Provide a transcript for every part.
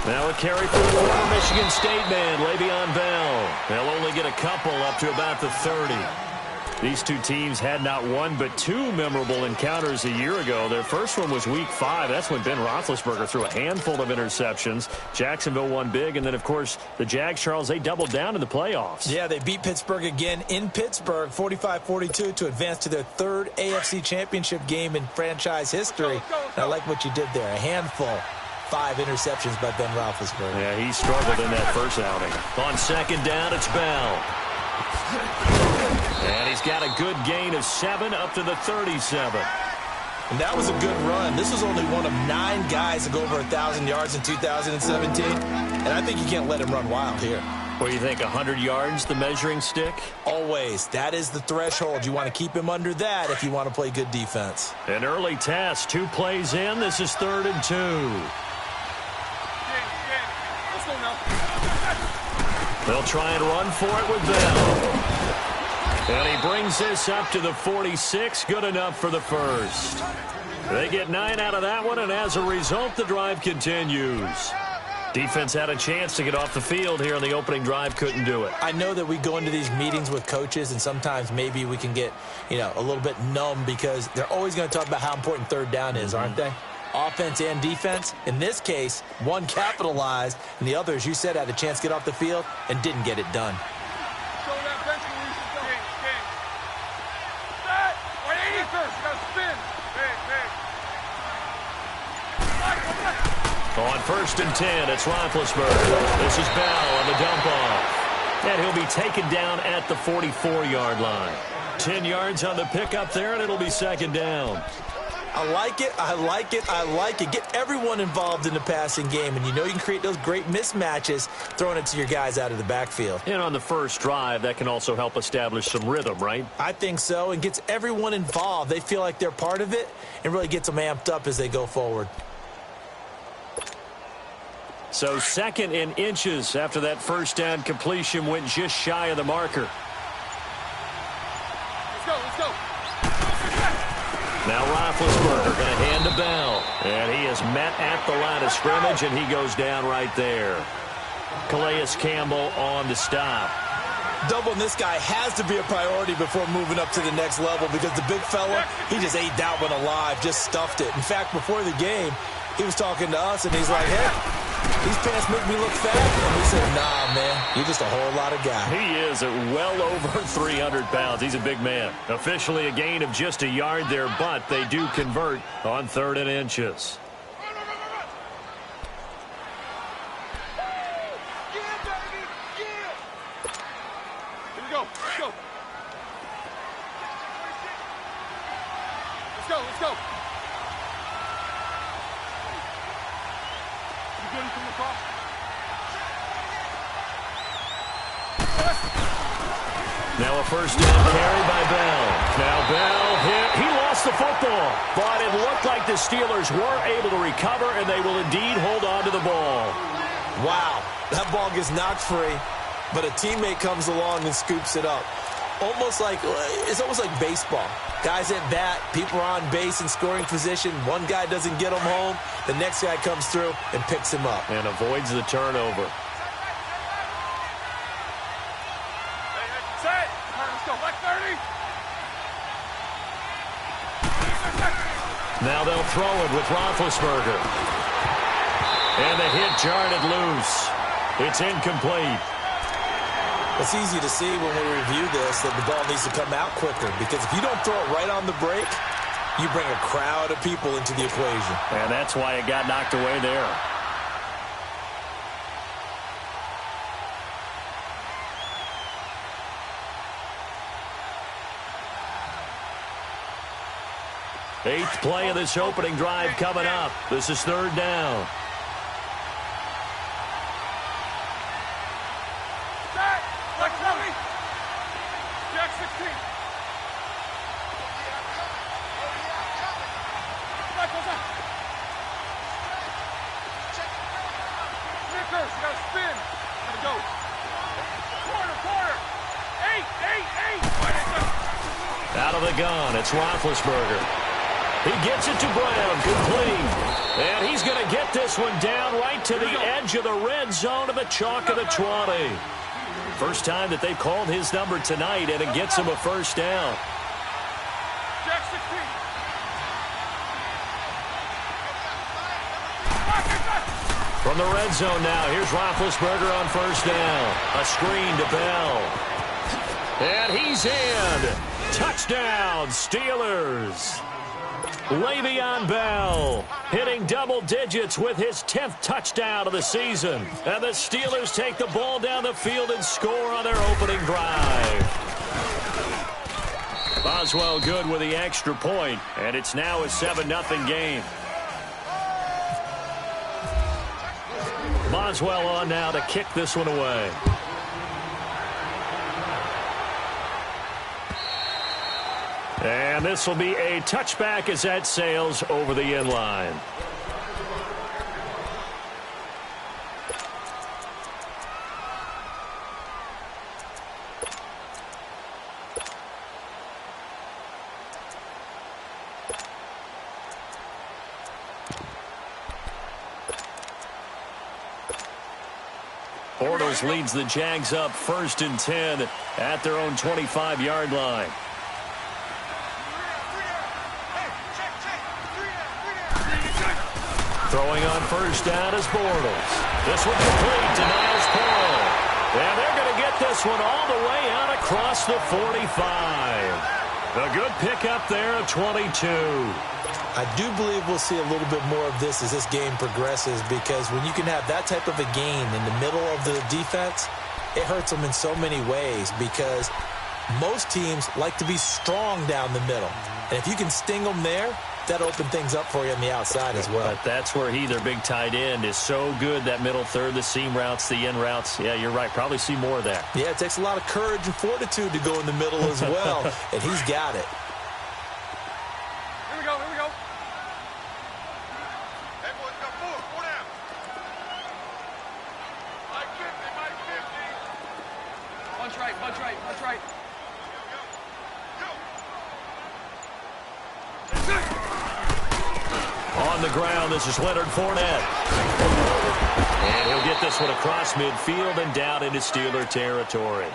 Now a carry for the former Michigan State man, Le'Veon Bell. They'll only get a couple up to about the 30. These two teams had not one but two memorable encounters a year ago. Their first one was Week 5. That's when Ben Roethlisberger threw a handful of interceptions. Jacksonville won big, and then, of course, the Jags, Charles, they doubled down in the playoffs. Yeah, they beat Pittsburgh again in Pittsburgh, 45-42, to advance to their third AFC Championship game in franchise history. And I like what you did there, a handful. 5 interceptions by Ben Roethlisberger. Yeah, he struggled in that first outing. On second down, it's Bell. And he's got a good gain of 7 up to the 37. And that was a good run. This was only one of 9 guys to go over 1,000 yards in 2017. And I think you can't let him run wild here. What do you think, 100 yards, the measuring stick? Always. That is the threshold. You want to keep him under that if you want to play good defense. An early test. 2 plays in. This is 3rd and 2. They'll try and run for it with Bell. And he brings this up to the 46. Good enough for the first. They get 9 out of that one, and as a result, the drive continues. Defense had a chance to get off the field here on the opening drive, couldn't do it. I know that we go into these meetings with coaches, and sometimes maybe we can get, a little bit numb because they're always going to talk about how important 3rd down is, aren't they? Offense and defense. In this case, one capitalized, and the other, as you said, had a chance to get off the field and didn't get it done. On 1st and 10, it's Roethlisberger. This is Bell on the dump off. And he'll be taken down at the 44-yard line. 10 yards on the pickup there, and it'll be 2nd down. I like it, I like it, I like it. Get everyone involved in the passing game, and you can create those great mismatches throwing it to your guys out of the backfield. And on the first drive, that can also help establish some rhythm, right? I think so, and gets everyone involved. They feel like they're part of it and really gets them amped up as they go forward. So 2nd and inches after that first down completion went just shy of the marker. Let's go. Now Roethlisberger going to hand to Bell. And he is met at the line of scrimmage, and he goes down right there. Calais Campbell on the stop. Doubling this guy has to be a priority before moving up to the next level because the big fella, he just ate that one alive, just stuffed it. In fact, before the game, he was talking to us, and he's like, hey, these pants make me look fat. And we said, nah, man, you're just a whole lot of guy. He is at well over 300 pounds. He's a big man. Officially a gain of just a yard there, but they do convert on 3rd and inches. Here we go. Let's go. Now a first down carry by Bell. Now Bell hit. He lost the football, but it looked like the Steelers were able to recover, and they will indeed hold on to the ball. Wow, that ball gets knocked free, but a teammate comes along and scoops it up. It's almost like baseball. Guys at bat, people are on base in scoring position. One guy doesn't get him home. The next guy comes through and picks him up. And avoids the turnover. Set. Let's go. Black 30. Now they'll throw it with Roethlisberger. And the hit jarred it loose. It's incomplete. It's easy to see when we review this that the ball needs to come out quicker because if you don't throw it right on the break, you bring a crowd of people into the equation. And that's why it got knocked away there. Eighth play of this opening drive coming up. This is 3rd down. Black 20. Jack 16. Black, what's up? Snickers, you gotta spin. Gotta go. Corner. 8. Out of the gun, it's Roethlisberger. He gets it to Brown, complete. And he's going to get this one down right to the edge of the red zone of the chalk of the 20. First time that they've called his number tonight, and it gets him a first down. Jack 16. From the red zone now, here's Roethlisberger on first down. A screen to Bell. And he's in. Touchdown, Steelers. Le'Veon Bell hitting double digits with his 10th touchdown of the season. And the Steelers take the ball down the field and score on their opening drive. Boswell good with the extra point, and it's now a 7-0 game. Boswell on now to kick this one away. And this will be a touchback as that sails over the end line. Bortles leads the Jags up 1st and 10 at their own 25-yard line. Throwing on first down is Bortles. This one complete to Niles Paul. And they're going to get this one all the way out across the 45. A good pickup there of 22. I do believe we'll see a little bit more of this as this game progresses, because when you can have that type of a gain in the middle of the defense, it hurts them in so many ways, because most teams like to be strong down the middle. And if you can sting them there, that open things up for you on the outside as well. But that's where their big tight end, is so good, that middle third, the seam routes, the in routes. Yeah, you're right. Probably see more of that. Yeah, it takes a lot of courage and fortitude to go in the middle as well, and he's got it. Here we go, here we go. Hey, boys, got four down. Mike 50, Mike 50. Punch right, punch right, punch right. On the ground, this is Leonard Fournette. And he'll get this one across midfield and down into Steeler territory.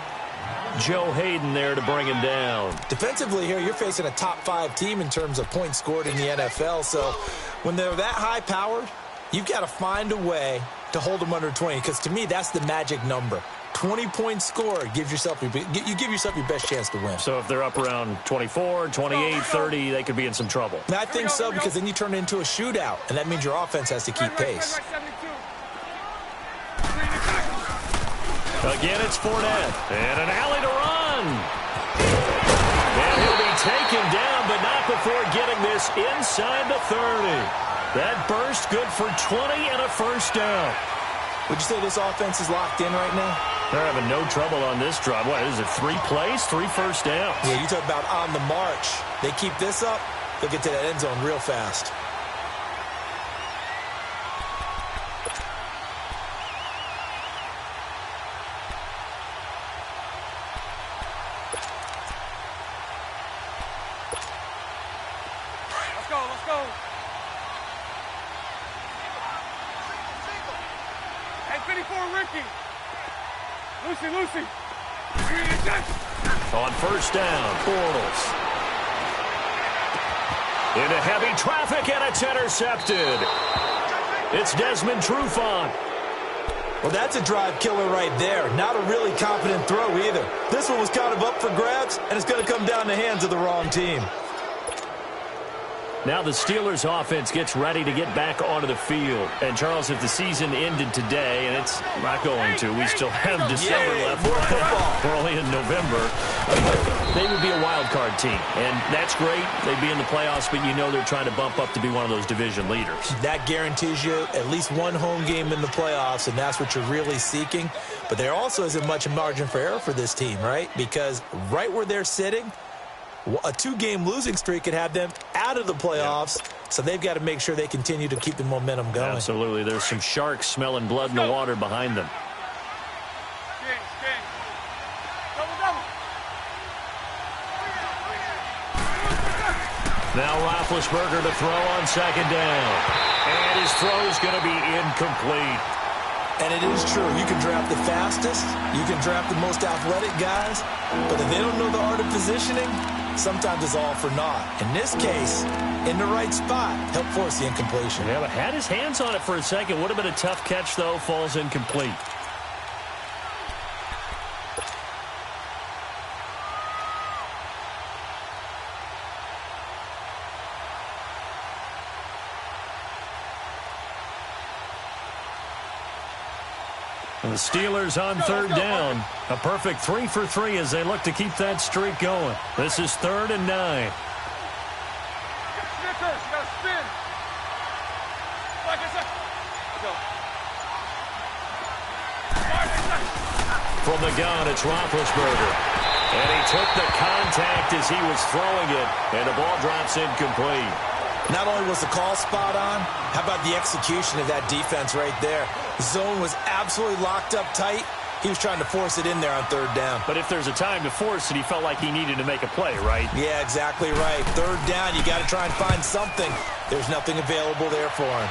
Joe Hayden there to bring him down. Defensively here, you're facing a top-5 team in terms of points scored in the NFL. So when they're that high-powered, you've got to find a way to hold them under 20, because to me, that's the magic number. 20 points scored gives yourself you give yourself your best chance to win. So if they're up around 24, 28, 30, they could be in some trouble. Now, I think so, because then you turn it into a shootout, and that means your offense has to keep pace. Again, it's Fournette. And an alley to run. And he'll be taken down, but not before getting this inside the 30. That burst good for 20 and a first down. Would you say this offense is locked in right now? They're having no trouble on this drive. What is it, 3 plays, 3 first downs? Yeah, you talk about on the march. They keep this up, they'll get to that end zone real fast. Let's go, let's go. Hey, 54, Ricky. Lucy. On first down, Bortles. Into heavy traffic, and it's intercepted. It's Desmond Trufant. Well, that's a drive killer right there. Not a really confident throw either. This one was kind of up for grabs, and it's going to come down the hands of the wrong team. Now the Steelers offense gets ready to get back onto the field. And, Charles, if the season ended today, and it's not going to, we still have December left. More football. We're only in November. They would be a wild card team. And that's great. They'd be in the playoffs, but you know they're trying to bump up to be one of those division leaders. That guarantees you at least one home game in the playoffs, and that's what you're really seeking. But there also isn't much margin for error for this team, right? Because right where they're sitting, a 2-game losing streak could have them out of the playoffs, so they've got to make sure they continue to keep the momentum going. Absolutely. There's some sharks smelling blood in the water behind them. Double. Now Roethlisberger to throw on second down. And his throw is going to be incomplete. And it is true. You can draft the fastest. You can draft the most athletic guys. But if they don't know the art of positioning, sometimes it's all for naught. In this case, in the right spot, helped force the incompletion. Yeah, but had his hands on it for a second. Would have been a tough catch, though. Falls incomplete. The Steelers on third down. A perfect 3 for 3 as they look to keep that streak going. This is 3rd and 9. From the gun, it's Roethlisberger. And he took the contact as he was throwing it, and the ball drops incomplete. Not only was the call spot on, how about the execution of that defense right there? Zone was absolutely locked up tight. He was trying to force it in there on third down. But if there's a time to force it, he felt like he needed to make a play, right? Yeah, exactly right. Third down, you got to try and find something. There's nothing available there for him.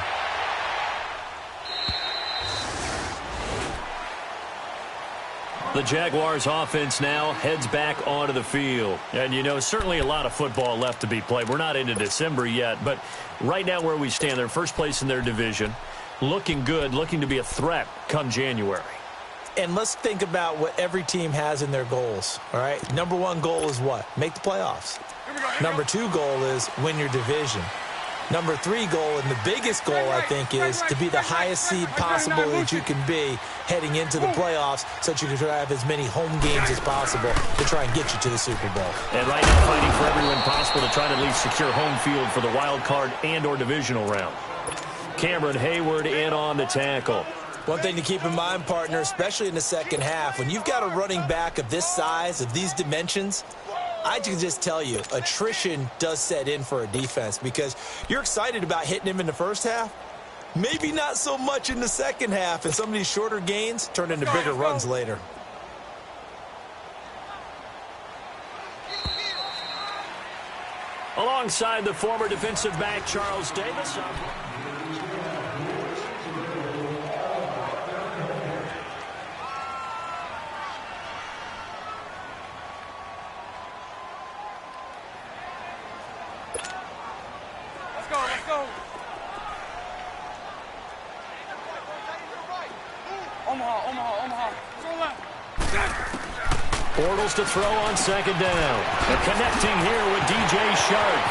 The Jaguars offense now heads back onto the field. And, you know, certainly a lot of football left to be played. We're not into December yet, but right now where we stand, they're first place in their division. Looking good, looking to be a threat come January. And let's think about what every team has in their goals, all right? Number one goal is what? Make the playoffs. Number two goal is win your division. Number three goal, and the biggest goal, I think, is to be the highest seed possible that you can be heading into the playoffs so that you can have as many home games as possible to try and get you to the Super Bowl. And right now fighting for every win possible to try to at least secure home field for the wild card and or divisional round. Cameron Hayward in on the tackle. One thing to keep in mind, partner, especially in the second half, when you've got a running back of this size, of these dimensions, I can just tell you, attrition does set in for a defense because you're excited about hitting him in the first half. Maybe not so much in the second half, and some of these shorter gains turn into bigger runs later. Alongside the former defensive back, Charles Davis. Bortles to throw on second down. They're connecting here with DJ Shark.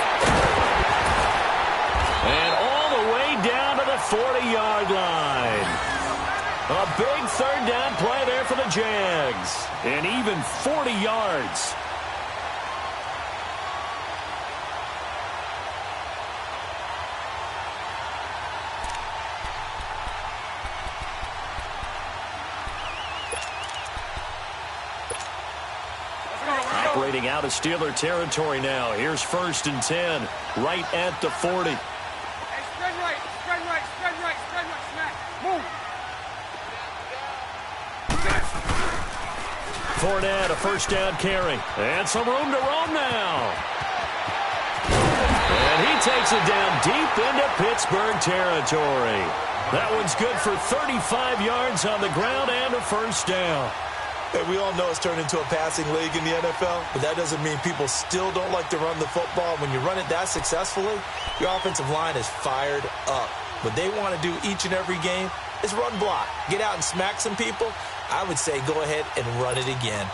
And all the way down to the 40-yard line. A big third down play there for the Jags. And even 40 yards. Operating out of Steeler territory now. Here's 1st and 10, right at the 40. Hey, spread right, spread right, spread right, spread right, smack. Move. Fournette, a first down carry. And some room to roam now. And he takes it down deep into Pittsburgh territory. That one's good for 35 yards on the ground and a first down. Hey, we all know it's turned into a passing league in the NFL, but that doesn't mean people still don't like to run the football. When you run it that successfully, your offensive line is fired up. What they want to do each and every game is run block. Get out and smack some people. I would say go ahead and run it again.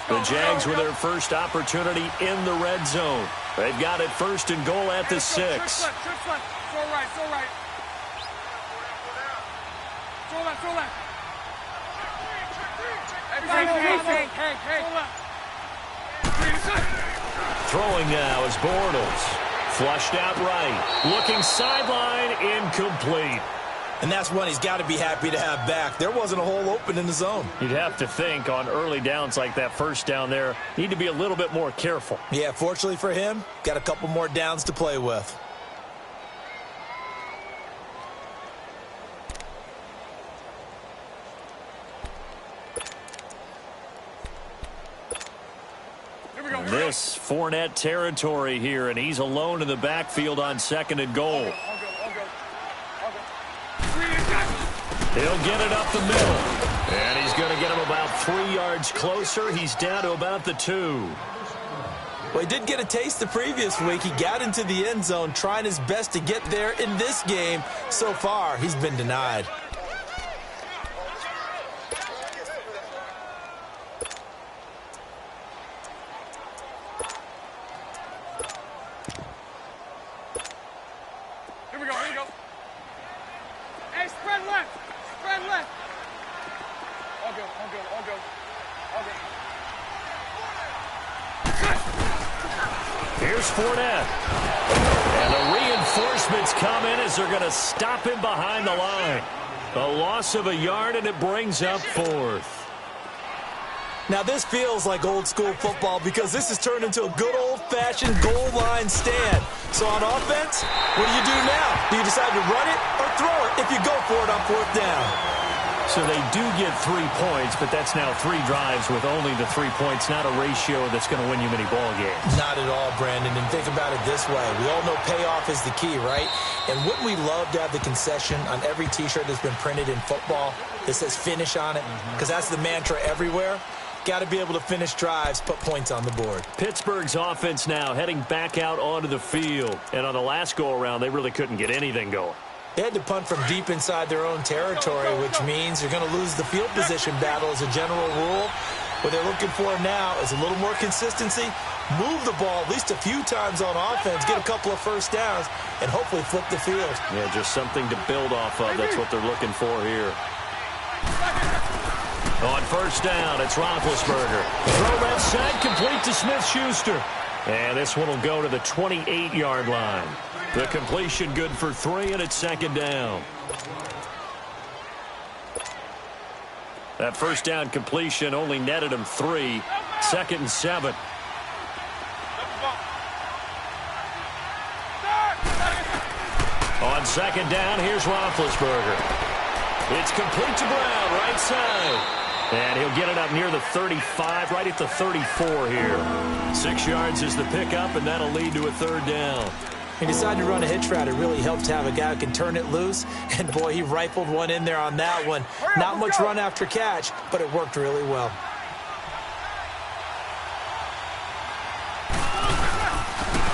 The Jags with their first opportunity in the red zone. They've got it 1st and goal at the 6. Trips left. Throw right, throw right. Throw left, throw left. Hey. Throwing now is Bortles. Flushed out right. Looking sideline, incomplete. And that's one he's got to be happy to have back. There wasn't a hole open in the zone. You'd have to think on early downs like that first down there, need to be a little bit more careful. Yeah, fortunately for him, got a couple more downs to play with. This Fournette territory here, and he's alone in the backfield on 2nd and goal. He'll get it up the middle. And he's going to get him about 3 yards closer. He's down to about the 2. Well, he did get a taste the previous week. He got into the end zone trying his best to get there in this game. So far, he's been denied. Here we go, here we go. Hey, spread left. Spread left. All go, all go, all go. All go. Here's Fournette. And the reinforcements come in as they're going to stop him behind the line. A loss of a yard, and it brings up 4th. Now, this feels like old-school football because this has turned into a good old-fashioned goal line stand. So on offense, what do you do now? Do you decide to run it or throw it if you go for it on 4th down? So they do get 3 points, but that's now 3 drives with only the 3 points, not a ratio that's going to win you many ball games. Not at all, Brandon. And think about it this way. We all know payoff is the key, right? And wouldn't we love to have the concession on every T-shirt that's been printed in football that says finish on it? Because that's the mantra everywhere. Got to be able to finish drives, put points on the board. Pittsburgh's offense now heading back out onto the field. And on the last go-around, they really couldn't get anything going. They had to punt from deep inside their own territory, which means you're going to lose the field position battle as a general rule. What they're looking for now is a little more consistency, move the ball at least a few times on offense, get a couple of first downs, and hopefully flip the field. Yeah, just something to build off of. That's what they're looking for here. On 1st down, it's Roethlisberger. Throw left side, complete to Smith-Schuster. And this one will go to the 28-yard line. The completion good for 3, and it's 2nd down. That 1st down completion only netted him 3. 2nd and 7. On 2nd down, here's Roethlisberger. It's complete to Brown, right side. And he'll get it up near the 35, right at the 34 here. 6 yards is the pickup, and that'll lead to a 3rd down. He decided to run a hitch route. It really helped to have a guy who can turn it loose. And, boy, he rifled one in there on that one. Not much run after catch, but it worked really well.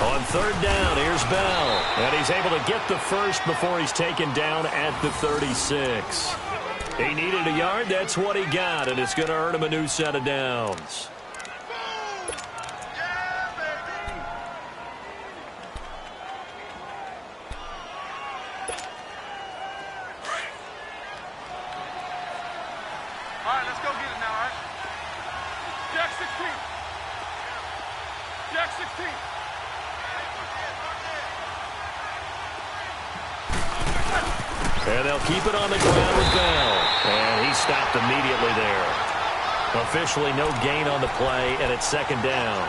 On 3rd down, here's Bell. And he's able to get the first before he's taken down at the 36. He needed a yard. That's what he got, and it's going to earn him a new set of downs. All right, let's go get it now, all right? Jack 16. Jack 16. And they'll keep it on the ground with Bell. And he stopped immediately there. Officially no gain on the play, and it's 2nd down.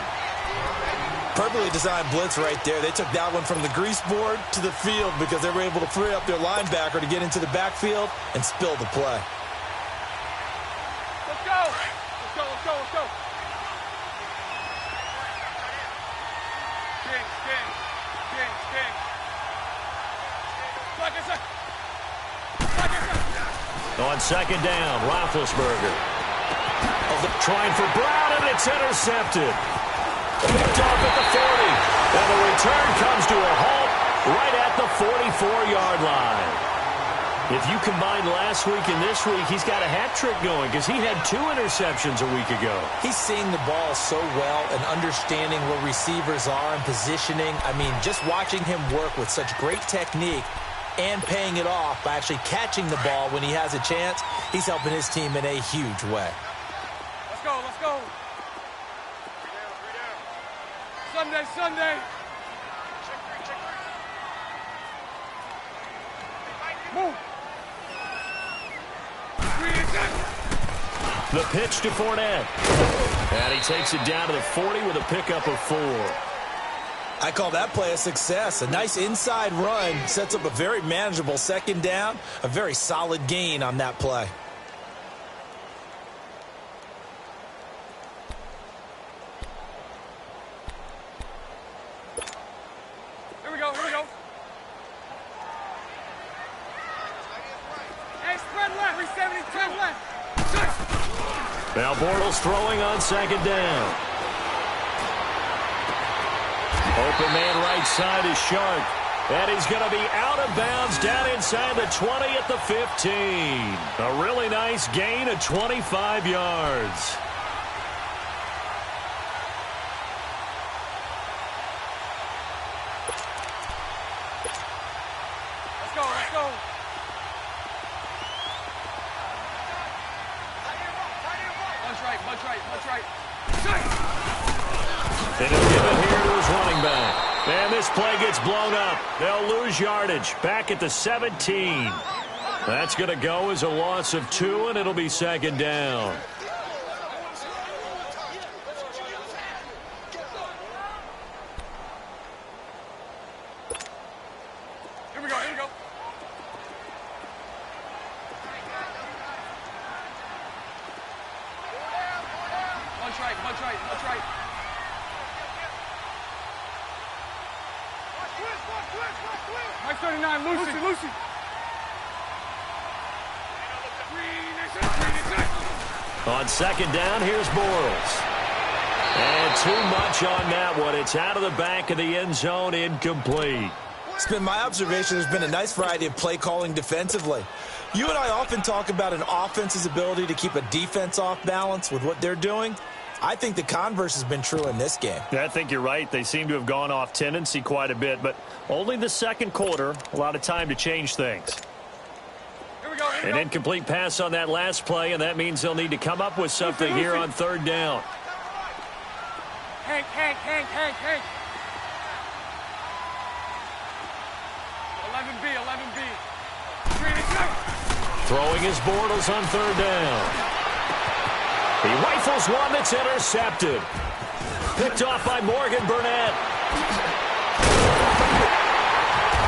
Perfectly designed blitz right there. They took that one from the grease board to the field because they were able to free up their linebacker to get into the backfield and spill the play. Let's go. Let's go, let's go, let's go. Kings, Kings, Kings, Kings. Like I said. On 2nd down, Roethlisberger. Trying for Brown, and it's intercepted. Picked off at the 40. And the return comes to a halt right at the 44-yard line. If you combine last week and this week, he's got a hat trick going because he had 2 interceptions a week ago. He's seeing the ball so well and understanding where receivers are and positioning. I mean, just watching him work with such great technique and paying it off by actually catching the ball when he has a chance, he's helping his team in a huge way. Let's go, let's go. Sunday, Sunday. Move. The pitch to Fournette. And he takes it down to the 40 with a pickup of 4. I call that play a success. A nice inside run sets up a very manageable 2nd down. A very solid gain on that play. Now Bortles throwing on second down. Open man right side is Shark. And he's going to be out of bounds down inside the 20 at the 15. A really nice gain of 25 yards. Let's go, let's go. Bunch right. And he'll give it here to his running back. And this play gets blown up. They'll lose yardage back at the 17. That's going to go as a loss of 2, and it'll be second down. Here we go. Bunch right. Mike 39, Lucy. On second down, here's Bortles. And too much on that one. It's out of the back of the end zone, incomplete. It's been my observation there's been a nice variety of play calling defensively. You and I often talk about an offense's ability to keep a defense off balance with what they're doing. I think the converse has been true in this game. Yeah, I think you're right. They seem to have gone off tendency quite a bit, but only the second quarter, a lot of time to change things. Here we go. An incomplete pass on that last play, and that means they'll need to come up with something here on third down. Hank. 11B. Throwing his Bortles on third down. He rifles one that's intercepted. Picked off by Morgan Burnett.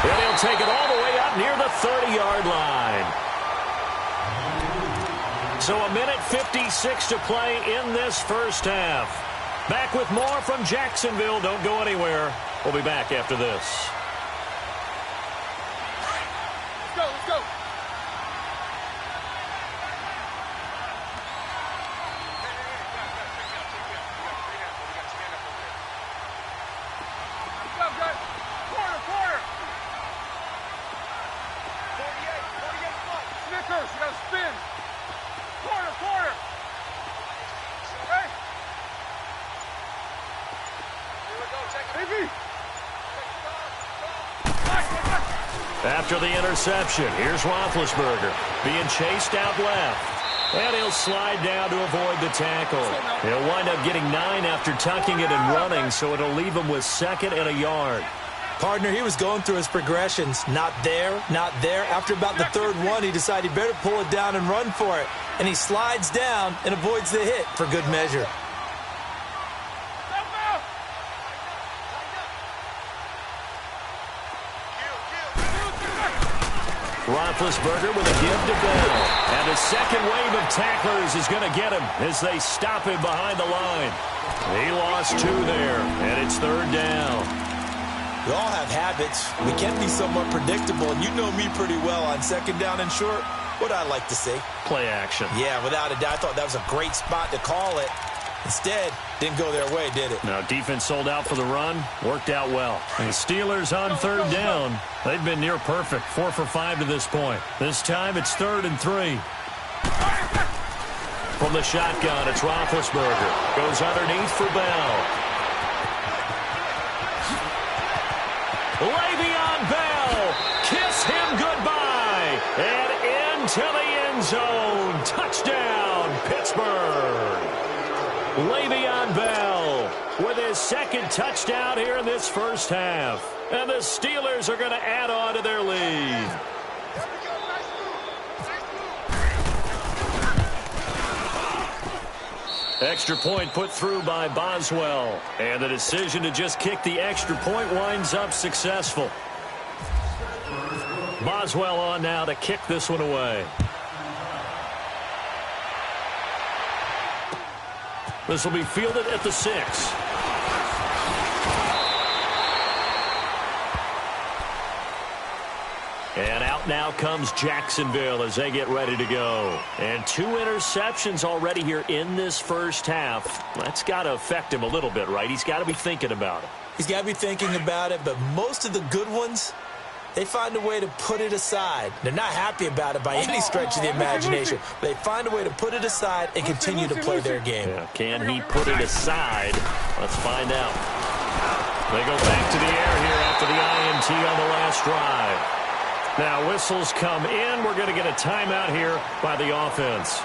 And he'll take it all the way up near the 30-yard line. So a minute 56 to play in this first half. Back with more from Jacksonville. Don't go anywhere. We'll be back after this. Let's go. Quarter. Snickers, you gotta spin. Quarter. Okay. Here we go, take it. After the interception, here's Roethlisberger being chased out left. And he'll slide down to avoid the tackle. He'll wind up getting 9 after tucking it and running, so it'll leave him with 2nd and a yard. Partner, he was going through his progressions. Not there. After about the third one, he decided he better pull it down and run for it. And he slides down and avoids the hit for good measure. Roethlisberger with a give to Bell. And a second wave of tacklers is going to get him as they stop him behind the line. He lost 2 there, and it's third down. We all have habits. We can be somewhat predictable, and you know me pretty well on second down and short. What I like to see. Play action. Yeah, without a doubt. I thought that was a great spot to call it. Instead, didn't go their way, did it? Now, defense sold out for the run. Worked out well. And the Steelers on third down. They've been near perfect. 4 for 5 to this point. This time, it's 3rd and 3. From the shotgun, it's Roethlisberger. Goes underneath for Bell. Le'Veon Bell. Kiss him goodbye. And into the end zone. Touchdown, Pittsburgh. Le'Veon Bell with his 2nd touchdown here in this first half. And the Steelers are going to add on to their lead. Extra point put through by Boswell. And the decision to just kick the extra point winds up successful. Boswell on now to kick this one away. This will be fielded at the 6. And out timeout. Now comes Jacksonville as they get ready to go. And 2 interceptions already here in this first half. That's got to affect him a little bit, right? He's got to be thinking about it. He's got to be thinking about it, but most of the good ones, they find a way to put it aside. They're not happy about it by any stretch of the imagination. But they find a way to put it aside and continue to play their game. Yeah, can he put it aside? Let's find out. They go back to the air here after the INT on the last drive. Now whistles come in. We're going to get a timeout here by the offense,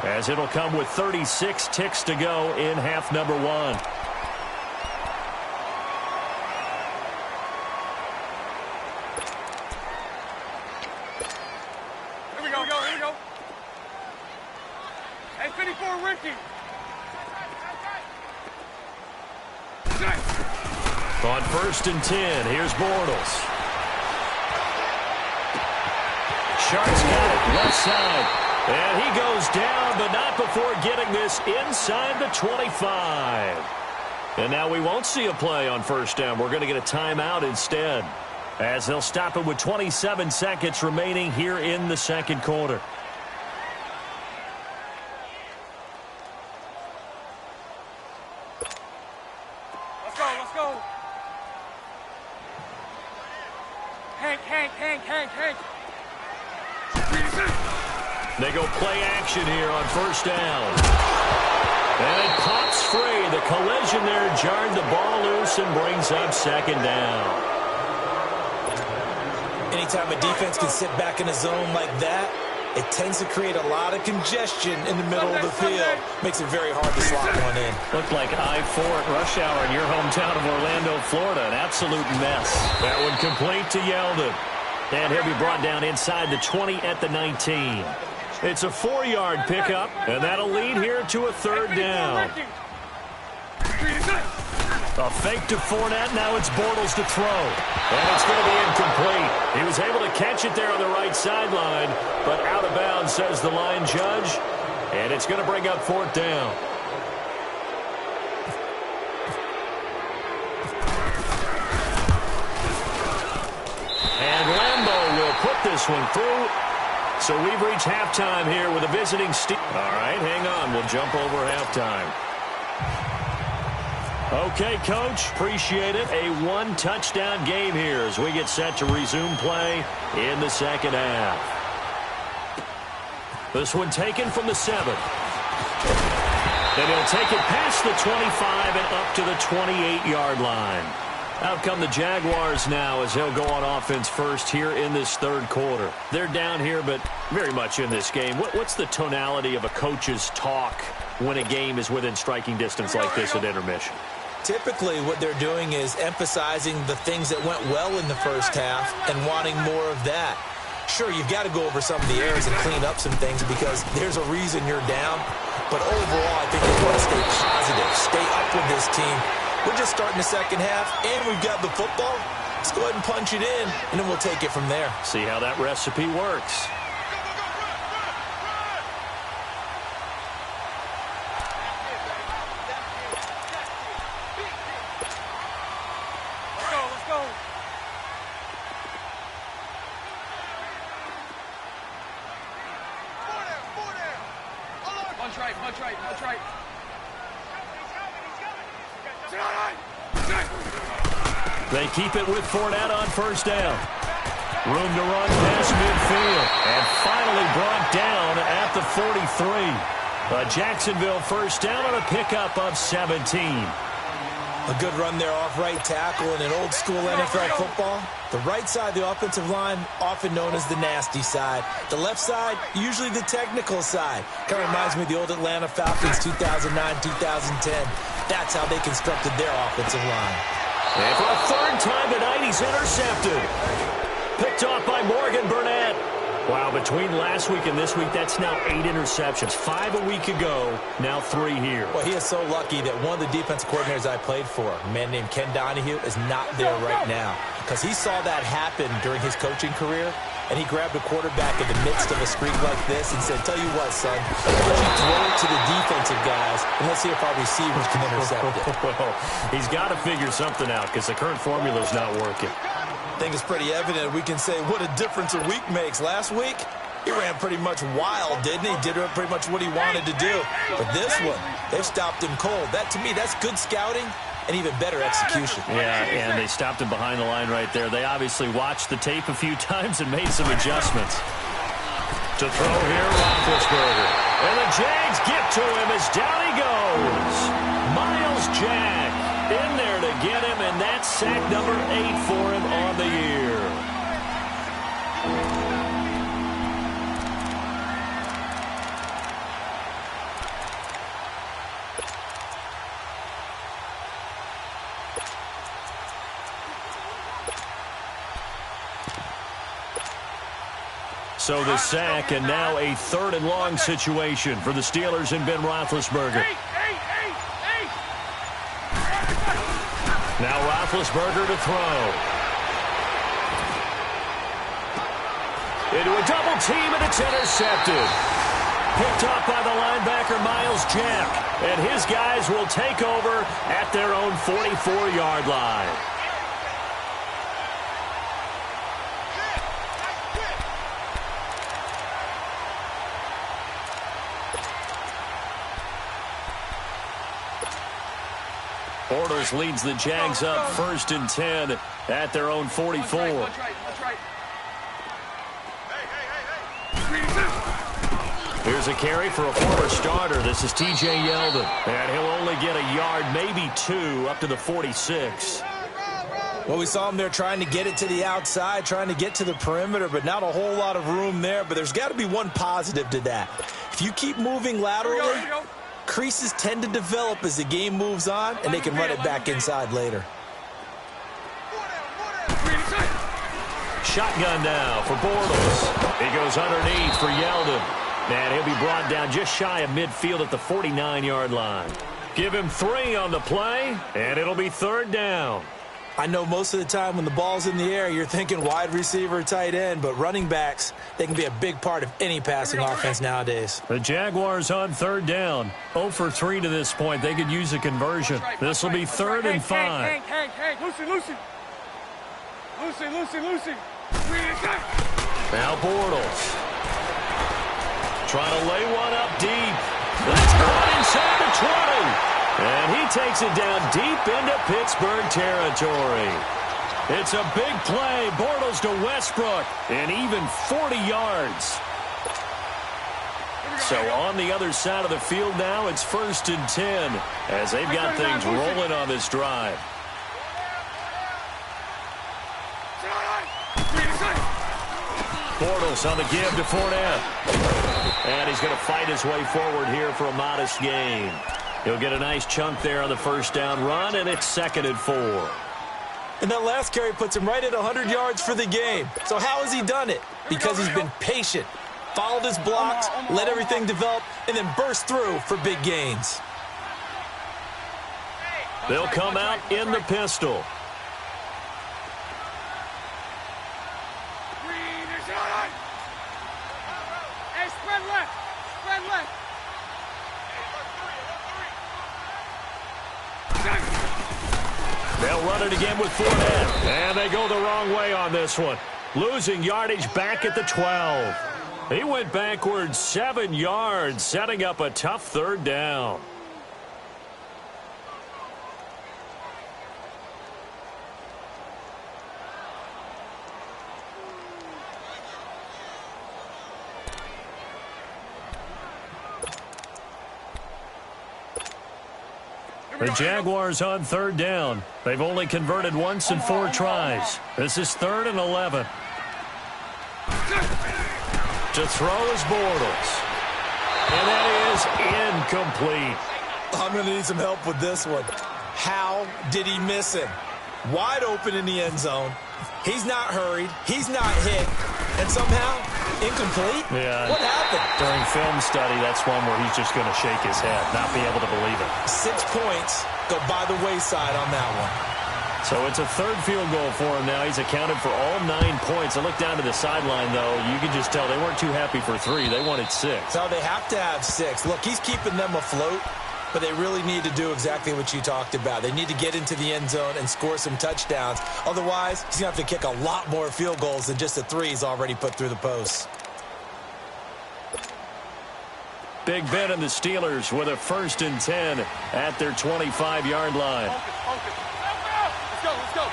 as it'll come with 36 ticks to go in half number 1. Here we go. Hey, 54, Ricky. On 1st and 10, here's Bortles. Sharks got it, left side. And he goes down, but not before getting this inside the 25. And now we won't see a play on 1st down. We're going to get a timeout instead, as they'll stop it with 27 seconds remaining here in the second quarter. Let's go. Hank. They go play action here on 1st down. And it pops free. The collision there jarred the ball loose and brings up 2nd down. Anytime a defense can sit back in a zone like that, it tends to create a lot of congestion in the middle of the field. Makes it very hard to slot one in. Looked like I-4 at rush hour in your hometown of Orlando, Florida. An absolute mess. That one complete to Yeldon. And he'll be brought down inside the 20 at the 19. It's a 4-yard pickup, and that'll lead here to a 3rd down. A fake to Fournette. Now it's Bortles to throw. And it's going to be incomplete. He was able to catch it there on the right sideline, but out of bounds, says the line judge. And it's going to bring up 4th down. And Lambeau will put this one through. So we've reached halftime here with a visiting Steve. All right, hang on. We'll jump over halftime. Okay, Coach, appreciate it. A 1-touchdown game here as we get set to resume play in the second half. This one taken from the 7. Then he'll take it past the 25 and up to the 28-yard line. Out come the Jaguars now as he'll go on offense first here in this 3rd quarter. They're down here, but very much in this game. What's the tonality of a coach's talk when a game is within striking distance like this at intermission? Typically, what they're doing is emphasizing the things that went well in the first half and wanting more of that. Sure, you've got to go over some of the errors and clean up some things because there's a reason you're down. But overall, I think you want to stay positive, stay up with this team. We're just starting the second half, and we've got the football. Let's go ahead and punch it in, and then we'll take it from there. See how that recipe works. Let's go. Punch right. They keep it with Fournette on 1st down. Room to run past midfield. And finally brought down at the 43. A Jacksonville 1st down on a pickup of 17. A good run there off right tackle in an old-school NFL football. The right side of the offensive line, often known as the nasty side. The left side, usually the technical side. Kind of reminds me of the old Atlanta Falcons 2009, 2010. That's how they constructed their offensive line. And for a 3rd time tonight, he's intercepted. Picked off by Morgan Burnett. Wow, between last week and this week, that's now 8 interceptions. 5 a week ago, now 3 here. Well, he is so lucky that one of the defense coordinators I played for, a man named Ken Donahue, is not there right now. Because he saw that happen during his coaching career, and he grabbed a quarterback in the midst of a streak like this and said, tell you what, son, why don't you throw it to the defensive guys, and let's see if our receivers can intercept it. Well, he's got to figure something out because the current formula is not working. I think it's pretty evident we can say what a difference a week makes. Last week, he ran pretty much wild, didn't he? Did pretty much what he wanted to do. But this one, they've stopped him cold. That, to me, that's good scouting and even better execution. Yeah, and they stopped him behind the line right there. They obviously watched the tape a few times and made some adjustments. To throw here, Roethlisberger. And the Jags get to him as down he goes. Miles Jack in there to get him, and that's sack number 8 for him on the year. So the sack, and now a 3rd and long situation for the Steelers and Ben Roethlisberger. Now Roethlisberger to throw. Into a double team, and it's intercepted. Picked up by the linebacker, Miles Jack. And his guys will take over at their own 44-yard line. Bortles leads the Jags up 1st and 10 at their own 44. Here's a carry for a former starter. This is T.J. Yeldon. And he'll only get a yard, maybe 2, up to the 46. Well, we saw him there trying to get it to the outside, trying to get to the perimeter, but not a whole lot of room there. But there's got to be one positive to that. If you keep moving laterally, creases tend to develop as the game moves on, and they can run it back inside later. Shotgun now for Bortles. He goes underneath for Yeldon. And he'll be brought down just shy of midfield at the 49-yard line. Give him 3 on the play, and it'll be 3rd down. I know most of the time when the ball's in the air, you're thinking wide receiver, tight end, but running backs, they can be a big part of any passing offense nowadays. The Jaguars on 3rd down. 0 for 3 to this point. They could use a conversion. This will be 3rd and 5. Lucy. Now Bortles. Trying to lay one up deep. That's caught inside the 20. And he takes it down deep into Pittsburgh territory. It's a big play. Bortles to Westbrook. And even 40 yards. So on the other side of the field now, it's 1st and 10 as they've got things rolling on this drive. Bortles on the give to Fournette. And he's going to fight his way forward here for a modest gain. He'll get a nice chunk there on the 1st down run, and it's 2nd and 4. And that last carry puts him right at 100 yards for the game. So how has he done it? Because he's been patient, followed his blocks, let everything develop, and then burst through for big gains. They'll come out in the pistol. Hey, spread left. They'll run it again with Fournette. And they go the wrong way on this one. Losing yardage back at the 12. He went backwards 7 yards, setting up a tough 3rd down. The Jaguars on 3rd down. They've only converted once in 4 tries. This is 3rd and 11. To throw is Bortles. And that is incomplete. I'm going to need some help with this one. How did he miss him? Wide open in the end zone. He's not hurried. He's not hit. And somehow, incomplete? Yeah. What happened? During film study, that's one where he's just going to shake his head, not be able to believe it. 6 points go by the wayside on that one. So it's a 3rd field goal for him now. He's accounted for all 9 points. I look down to the sideline, though. You can just tell they weren't too happy for 3. They wanted 6. So they have to have 6. Look, he's keeping them afloat. but they really need to do exactly what you talked about. They need to get into the end zone and score some touchdowns. Otherwise, he's going to have to kick a lot more field goals than just the 3 he's already put through the post. Big Ben and the Steelers with a 1st and 10 at their 25-yard line. Focus. Let's go.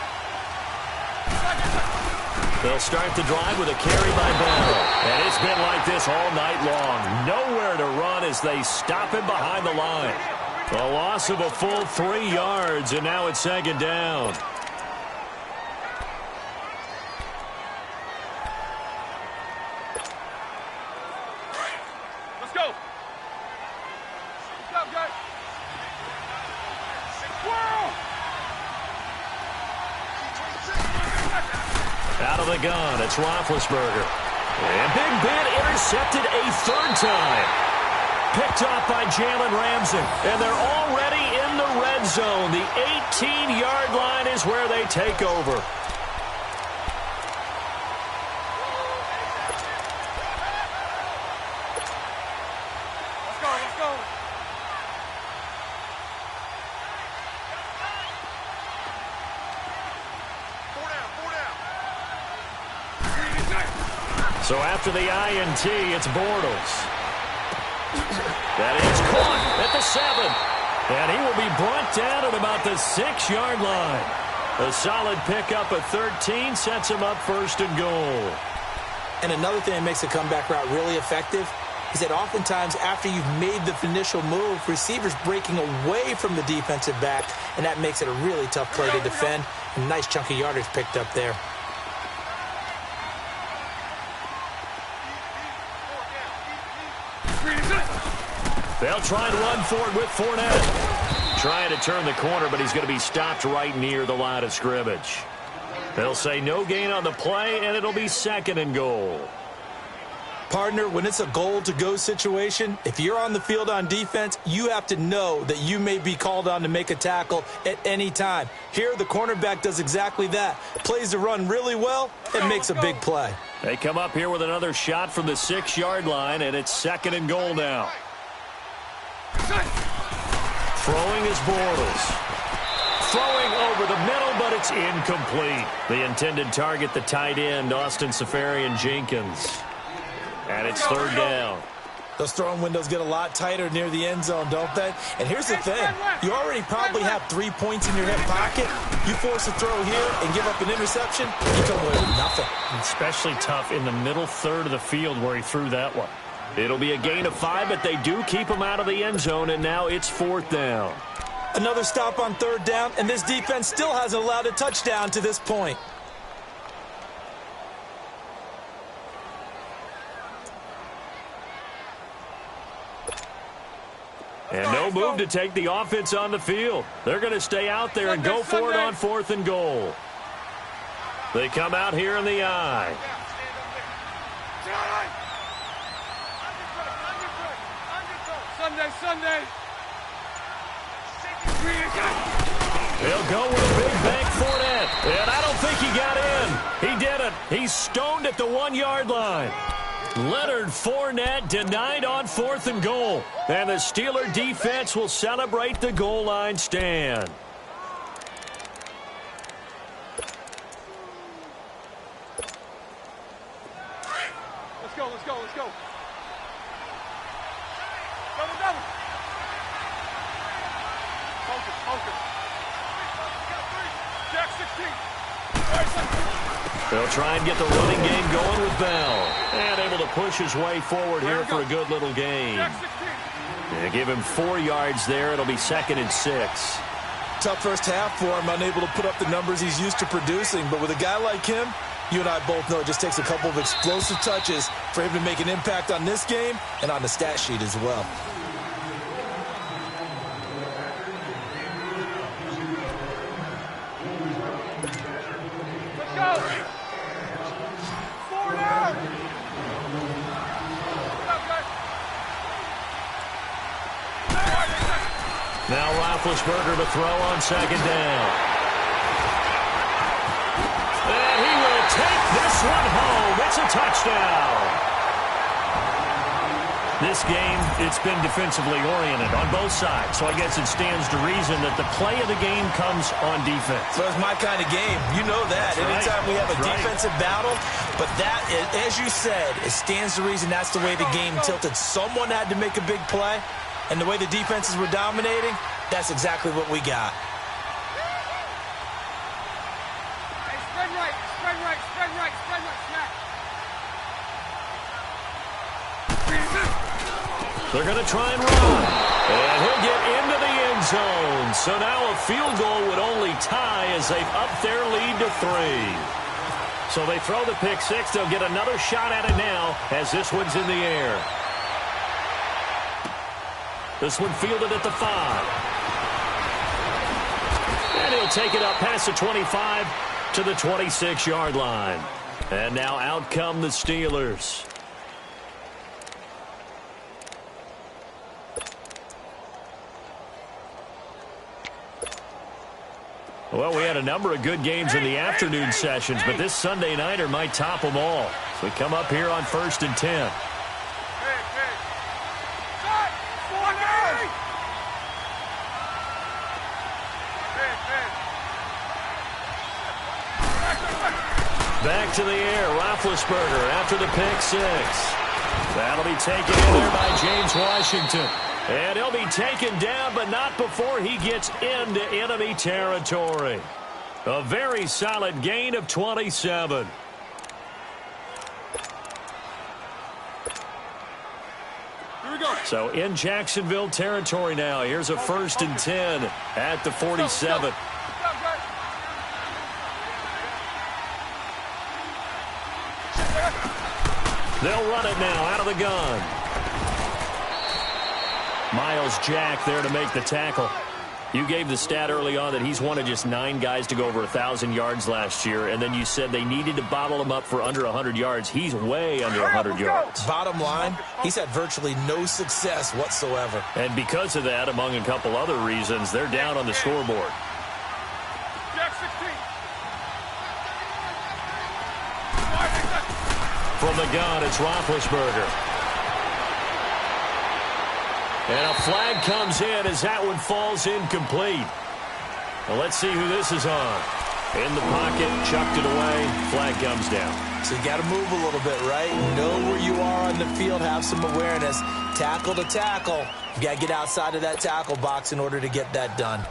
They'll start the drive with a carry by Bell. And it's been like this all night long. Nowhere to run as they stop him behind the line. A loss of a full 3 yards, and now it's 2nd down. Let's go. What's up, guys? Out of the gun, it's Roethlisberger. And Big Ben intercepted a 3rd time. Picked off by Jalen Ramsey. And they're already in the red zone. The 18-yard line is where they take over. Let's go. So after the INT, it's Bortles. That is caught at the 7. And he will be brought down at about the 6-yard line. A solid pickup of 13 sets him up 1st and goal. And another thing that makes a comeback route really effective is that oftentimes after you've made the initial move, receivers breaking away from the defensive back, and that makes it a really tough play to defend. A nice chunk of yardage picked up there. They'll try and run for it with Fournette. Trying to turn the corner, but he's going to be stopped right near the line of scrimmage. They'll say no gain on the play, and it'll be 2nd and goal. Partner, when it's a goal-to-go situation, if you're on the field on defense, you have to know that you may be called on to make a tackle at any time. Here, the cornerback does exactly that. Plays the run really well and makes a big play. They come up here with another shot from the 6-yard line, and it's 2nd and goal now. Throwing is Bortles. Throwing over the middle, but it's incomplete. The intended target, the tight end, Austin Seferian-Jenkins. And it's 3rd down. Those throwing windows get a lot tighter near the end zone, don't they? And here's the thing. You already probably have 3 points in your hip pocket. You force a throw here and give up an interception, you come away with nothing. Especially tough in the middle 3rd of the field where he threw that one. It'll be a gain of 5, but they do keep him out of the end zone, and now it's 4th down. Another stop on 3rd down, and this defense still hasn't allowed a touchdown to this point. And no move to take the offense on the field. They're going to stay out there and go for it on 4th and goal. They come out here in the eye. Sunday. They'll go with a big bank Fournette. And I don't think he got in. He didn't. He's stoned at the 1-yard line. Leonard Fournette denied on 4th and goal. And the Steeler defense will celebrate the goal line stand. Let's go. Double. Focus. Jack 16. They'll try and get the running game going with Bell. And able to push his way forward here for a good little gain. They give him 4 yards there. It'll be 2nd and 6. Tough first half for him, unable to put up the numbers he's used to producing. But with a guy like him, you and I both know it just takes a couple of explosive touches for him to make an impact on this game and on the stat sheet as well. Let's go. 4 down. Now Roethlisberger to throw on 2nd down. And he will take this one home. It's a touchdown. This game, it's been defensively oriented on both sides, so I guess it stands to reason that the play of the game comes on defense. So it's my kind of game. You know that. That's Anytime we have a right. defensive battle, but that, as you said, it stands to reason that's the way the game tilted. Someone had to make a big play, and the way the defenses were dominating, that's exactly what we got. Hey, spread right, spread right, spread right, spread right, snap. They're going to try and run. And he'll get into the end zone. So now a field goal would only tie as they've upped their lead to 3. So they throw the pick six. They'll get another shot at it now as this one's in the air. This one fielded at the 5. And he'll take it up past the 25 to the 26-yard line. And now out come the Steelers. Well, we had a number of good games in the afternoon sessions, but this Sunday nighter might top them all. So we come up here on 1st and 10. Back to the air, Roethlisberger after the pick six. That'll be taken in there by James Washington. And he'll be taken down, but not before he gets into enemy territory. A very solid gain of 27. Here we go. So in Jacksonville territory now. Here's a 1st and 10 at the 47. They'll run it now out of the gun. Miles Jack there to make the tackle. You gave the stat early on that he's one of just 9 guys to go over 1,000 yards last year, and then you said they needed to bottle him up for under 100 yards. He's way under 100 yards. Bottom line, he's had virtually no success whatsoever. And because of that, among a couple other reasons, they're down on the scoreboard. Jack 16. From the gun, it's Roethlisberger. And a flag comes in as that one falls incomplete. Well, let's see who this is on. In the pocket, chucked it away, flag comes down. So you got to move a little bit, right? Know where you are on the field, have some awareness. Tackle to tackle. You got to get outside of that tackle box in order to get that done.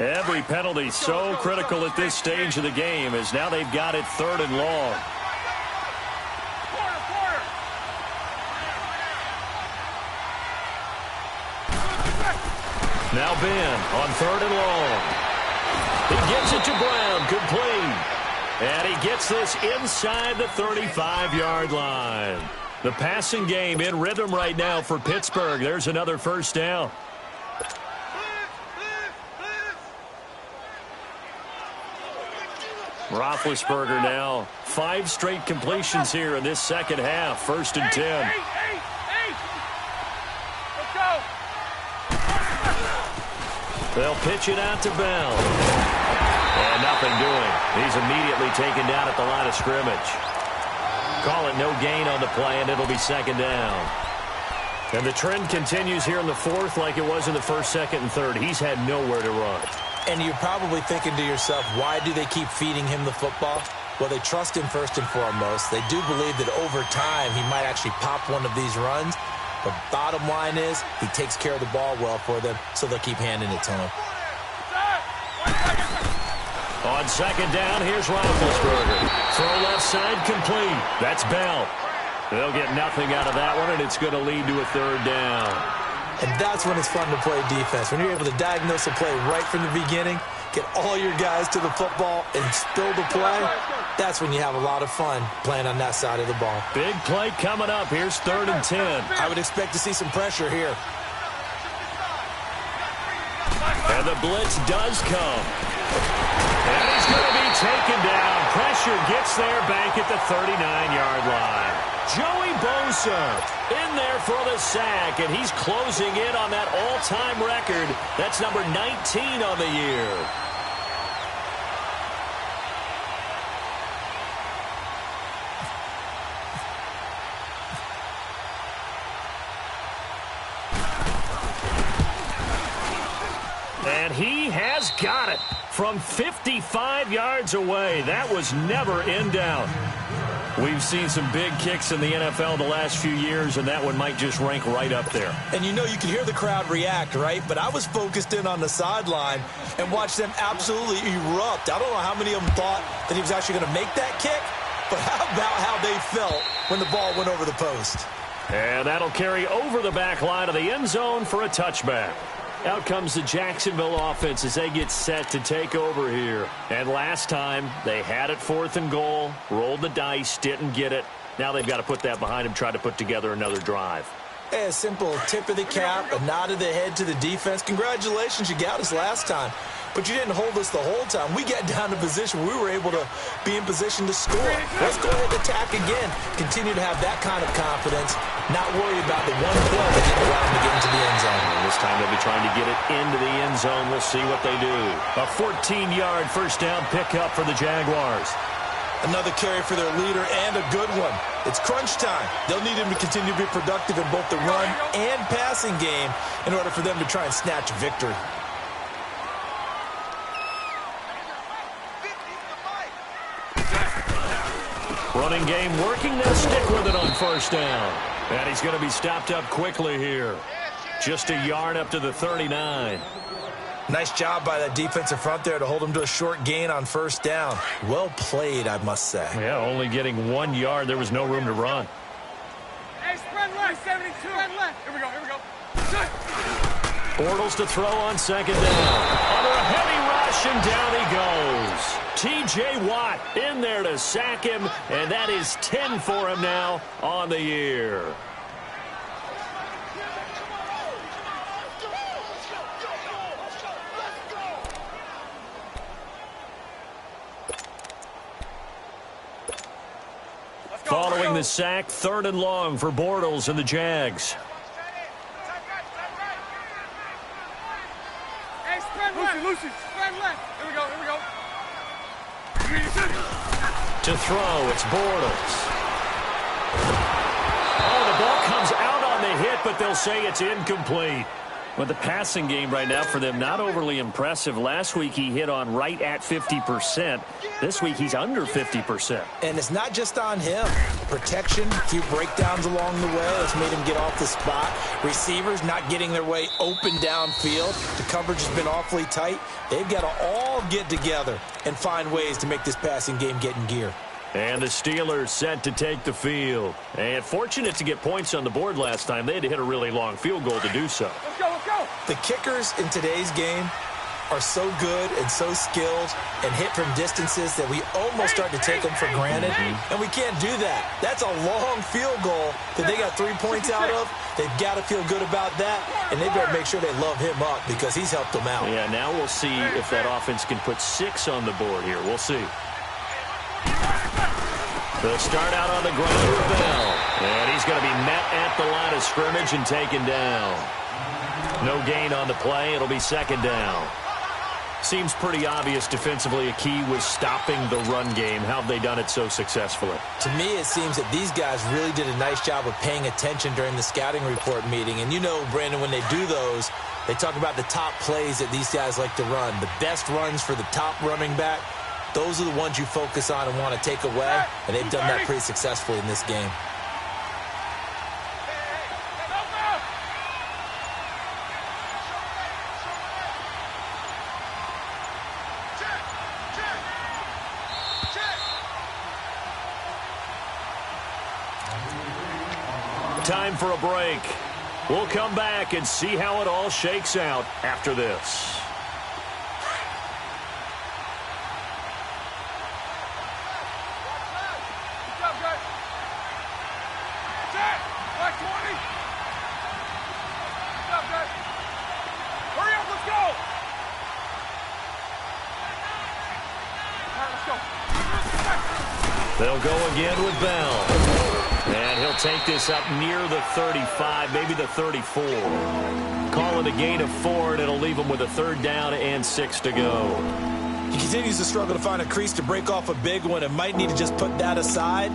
Every penalty so critical at this stage of the game as now they've got it 3rd and long. Now Ben on 3rd and long. He gives it to Brown, complete. And he gets this inside the 35-yard line. The passing game in rhythm right now for Pittsburgh. There's another 1st down. Roethlisberger now 5 straight completions here in this second half. 1st and 10. Let's go. They'll pitch it out to Bell. And nothing doing. He's immediately taken down at the line of scrimmage. Call it no gain on the play, and it'll be 2nd down. And the trend continues here in the 4th like it was in the 1st, 2nd, and 3rd. He's had nowhere to run. And you're probably thinking to yourself, why do they keep feeding him the football? Well, they trust him first and foremost. They do believe that over time he might actually pop one of these runs. But bottom line is he takes care of the ball well for them, so they'll keep handing it to him. On 2nd down, here's Roethlisberger. Throw left side complete. That's Bell. They'll get nothing out of that one, and it's going to lead to a 3rd down. And that's when it's fun to play defense. When you're able to diagnose a play right from the beginning, get all your guys to the football and build a play, that's when you have a lot of fun playing on that side of the ball. Big play coming up. Here's 3rd and 10. I would expect to see some pressure here. And the blitz does come. And he's going to be taken down. Pressure gets there back at the 39-yard line. Joey Bosa in there for the sack, and he's closing in on that all-time record. That's number 19 on the year. And he has got it from 55 yards away. That was never in doubt. We've seen some big kicks in the NFL the last few years, and that one might just rank right up there. And you know, you can hear the crowd react, right? But I was focused in on the sideline and watched them absolutely erupt. I don't know how many of them thought that he was actually going to make that kick, but how about how they felt when the ball went over the post? And that'll carry over the back line of the end zone for a touchback. Out comes the Jacksonville offense as they get set to take over here. And last time, they had it 4th and goal, rolled the dice, didn't get it. Now they've got to put that behind them, try to put together another drive. A simple tip of the cap, a nod of the head to the defense. Congratulations, you got us last time. But you didn't hold us the whole time. We got down to position. We were able to be in position to score. Let's go ahead and attack again. Continue to have that kind of confidence. Not worry about the one play that didn't allow them to get into the end zone. And this time they'll be trying to get it into the end zone. We'll see what they do. A 14-yard first down pickup for the Jaguars. Another carry for their leader and a good one. It's crunch time. They'll need him to continue to be productive in both the run and passing game in order for them to try and snatch a victory. Running game working. They'll stick with it on first down. And he's going to be stopped up quickly here. Just a yard up to the 39. Nice job by that defensive front there to hold him to a short gain on first down. Well played, I must say. Yeah, only getting 1 yard. There was no room to run. Hey, spread left, 72. Spread left. Here we go, here we go. Bortles to throw on second down. Under a heavy rush, and down he goes. T.J. Watt in there to sack him, and that is 10 for him now on the year. Following the sack, 3rd and long for Bortles and the Jags. Hey, spread left. Lucy, spread left. Here we go, here we go. To throw, it's Bortles. Oh, the ball comes out on the hit, but they'll say it's incomplete. Well, the passing game right now for them, not overly impressive. Last week he hit on right at 50%. This week he's under 50%. And it's not just on him. Protection, a few breakdowns along the way that's made him get off the spot. Receivers not getting their way open downfield. The coverage has been awfully tight. They've got to all get together and find ways to make this passing game get in gear. And the Steelers set to take the field. And fortunate to get points on the board last time. They had to hit a really long field goal to do so. Let's go, let's go. The kickers in today's game are so good and so skilled and hit from distances that we almost start to take them for granted. And we can't do that. That's a long field goal that they got 3 points out of. They've got to feel good about that. And they better make sure they love him up because he's helped them out. Yeah, now we'll see if that offense can put 6 on the board here. We'll see. They'll start out on the ground with Bell. And he's going to be met at the line of scrimmage and taken down. No gain on the play. It'll be second down. Seems pretty obvious defensively a key was stopping the run game. How have they done it so successfully? To me, it seems that these guys really did a nice job of paying attention during the scouting report meeting. And you know, Brandon, when they do those, they talk about the top plays that these guys like to run. The best runs for the top running back. Those are the ones you focus on and want to take away, and they've done that pretty successfully in this game. Time for a break. We'll come back and see how it all shakes out after this. They'll go again with Bell. And he'll take this up near the 35, maybe the 34. Call it a gain of 4, and it'll leave him with a 3rd down and 6 to go. He continues to struggle to find a crease to break off a big one and might need to just put that aside.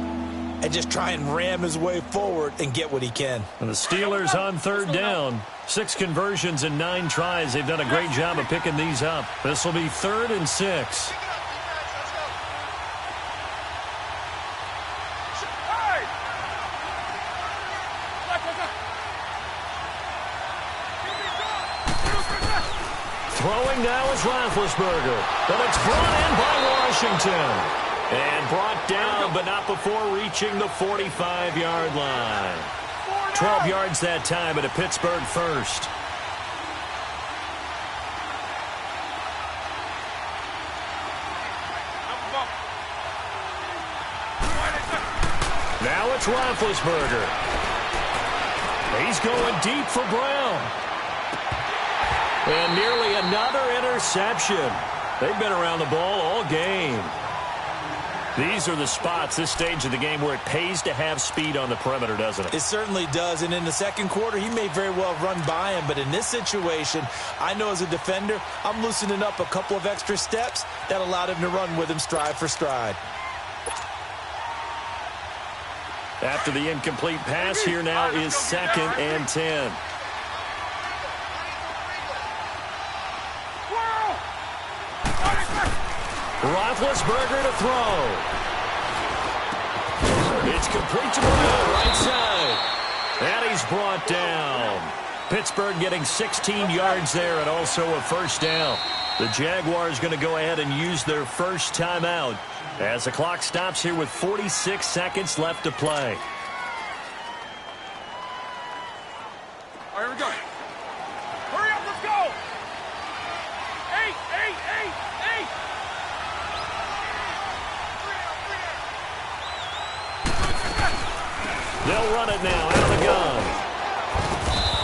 and just try and ram his way forward and get what he can. And the Steelers on third down. 6 conversions and 9 tries. They've done a great job of picking these up. This will be 3rd and 6. Throwing now is Roethlisberger. But it's brought in by Washington. And brought down, but not before reaching the 45-yard line. 12 yards that time, and a Pittsburgh first. Now it's Roethlisberger. He's going deep for Brown. And nearly another interception. They've been around the ball all game. These are the spots, this stage of the game, where it pays to have speed on the perimeter, doesn't it? It certainly does, and in the second quarter, he may very well run by him, but in this situation, I know as a defender, I'm loosening up a couple of extra steps that allowed him to run with him stride for stride. After the incomplete pass, here now is 2nd and 10. Roethlisberger to throw. It's complete to Brown, right side. And he's brought down. Pittsburgh getting 16 yards there and also a first down. The Jaguars going to go ahead and use their first timeout as the clock stops here with 46 seconds left to play. All right, here we go. Hurry up, let's go. 8, 8, 8, 8. They'll run it now out of the gun.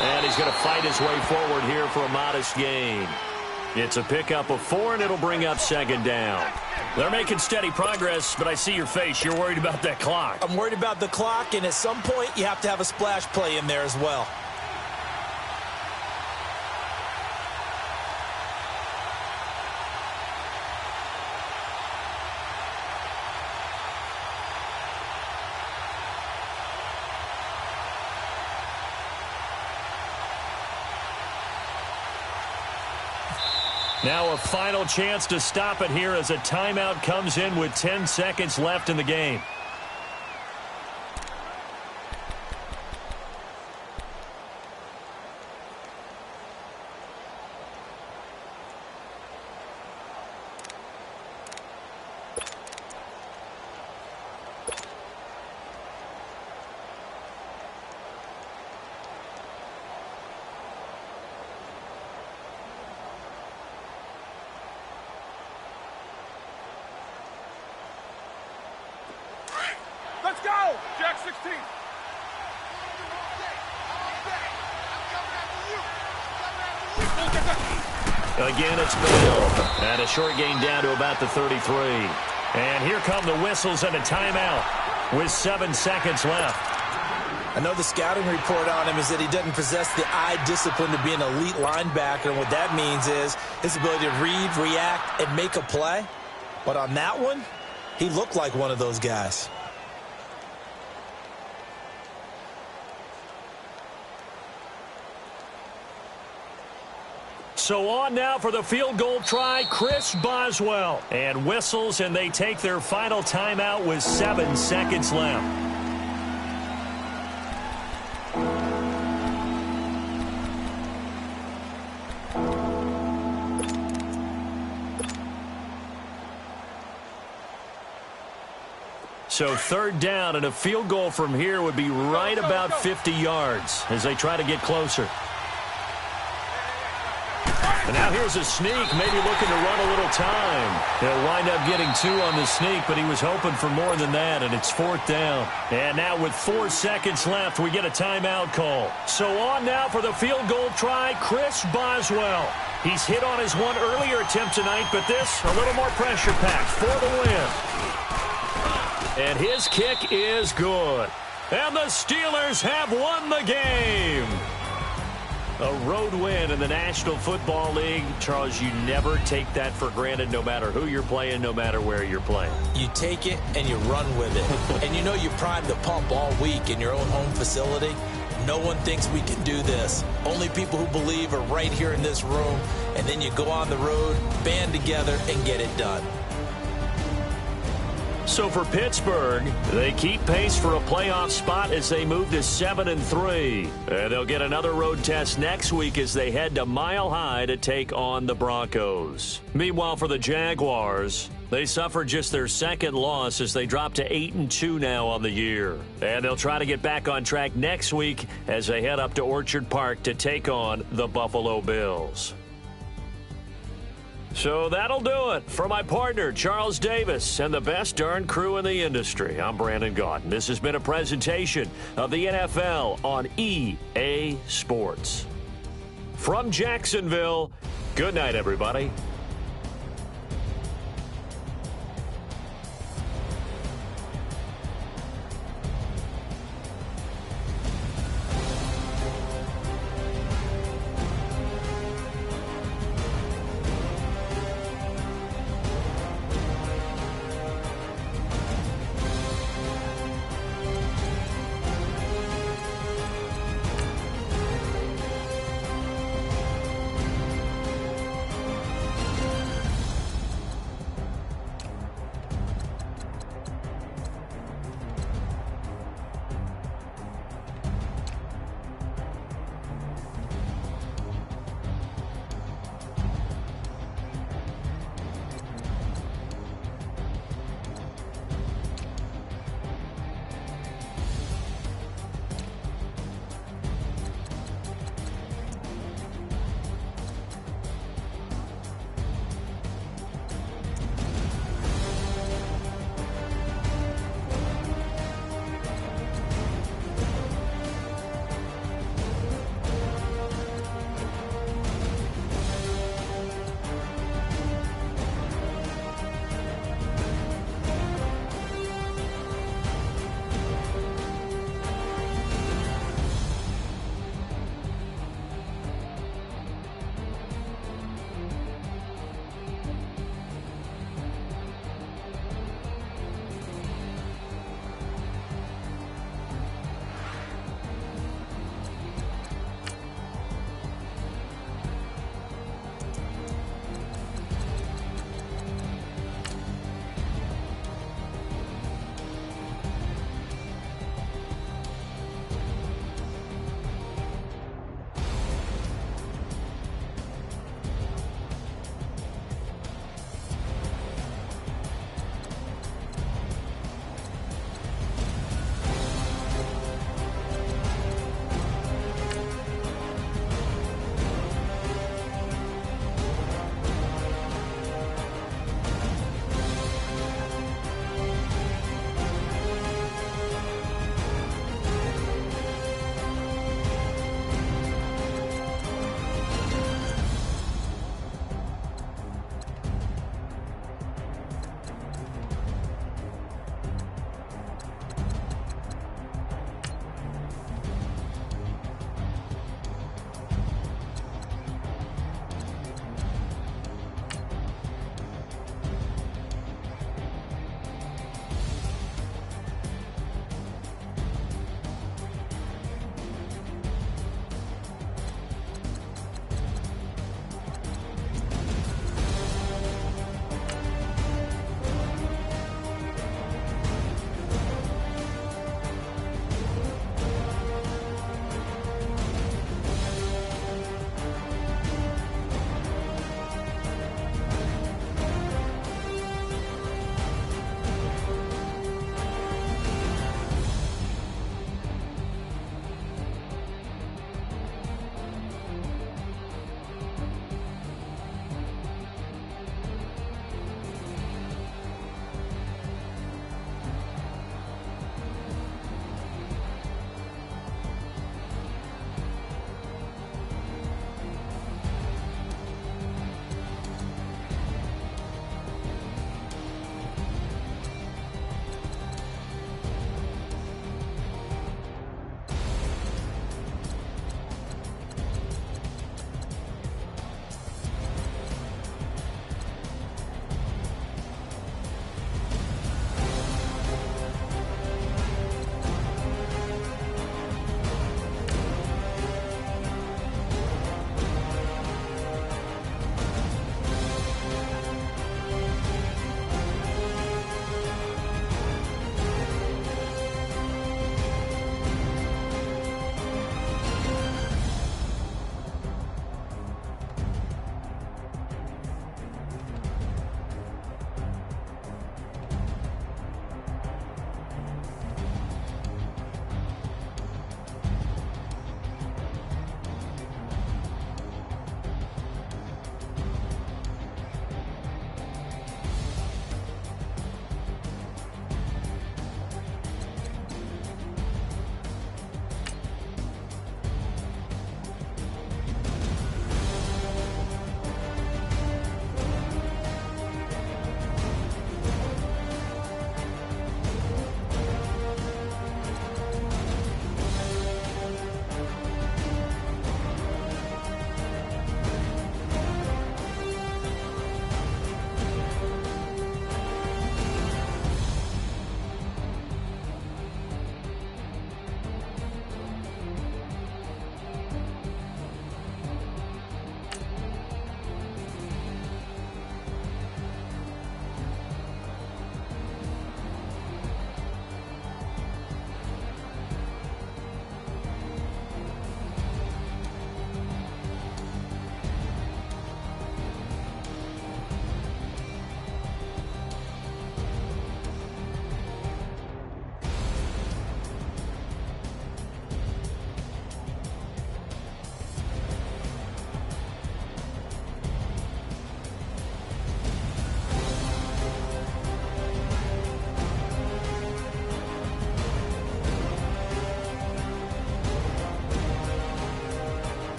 And he's going to fight his way forward here for a modest gain. It's a pickup of 4, and it'll bring up 2nd down. They're making steady progress, but I see your face. You're worried about that clock. I'm worried about the clock, and at some point, you have to have a splash play in there as well. Now a final chance to stop it here as a timeout comes in with 10 seconds left in the game. Let's go! Jack 16. Again, it's Bell. And a short gain down to about the 33. And here come the whistles and a timeout with 7 seconds left. I know the scouting report on him is that he doesn't possess the eye discipline to be an elite linebacker, and what that means is his ability to read, react, and make a play. But on that one, he looked like one of those guys. So on now for the field goal try, Chris Boswell. And whistles, and they take their final timeout with 7 seconds left. So 3rd down, and a field goal from here would be right about 50 yards as they try to get closer. And now here's a sneak, maybe looking to run a little time. He'll wind up getting 2 on the sneak, but he was hoping for more than that, and it's 4th down. And now with 4 seconds left, we get a timeout call. So on now for the field goal try, Chris Boswell. He's hit on his one earlier attempt tonight, but this a little more pressure-packed for the win. And his kick is good. And the Steelers have won the game. A road win in the National Football League. Charles, you never take that for granted, no matter who you're playing, no matter where you're playing. You take it and you run with it. And you know you primed the pump all week in your own home facility. No one thinks we can do this. Only people who believe are right here in this room. And then you go on the road, band together, and get it done. So for Pittsburgh, they keep pace for a playoff spot as they move to 7-3. And they'll get another road test next week as they head to Mile High to take on the Broncos. Meanwhile, for the Jaguars, they suffered just their second loss as they drop to 8-2 now on the year. And they'll try to get back on track next week as they head up to Orchard Park to take on the Buffalo Bills. So that'll do it. For my partner, Charles Davis, and the best darn crew in the industry, I'm Brandon Gaudin. This has been a presentation of the NFL on EA Sports. From Jacksonville, good night, everybody.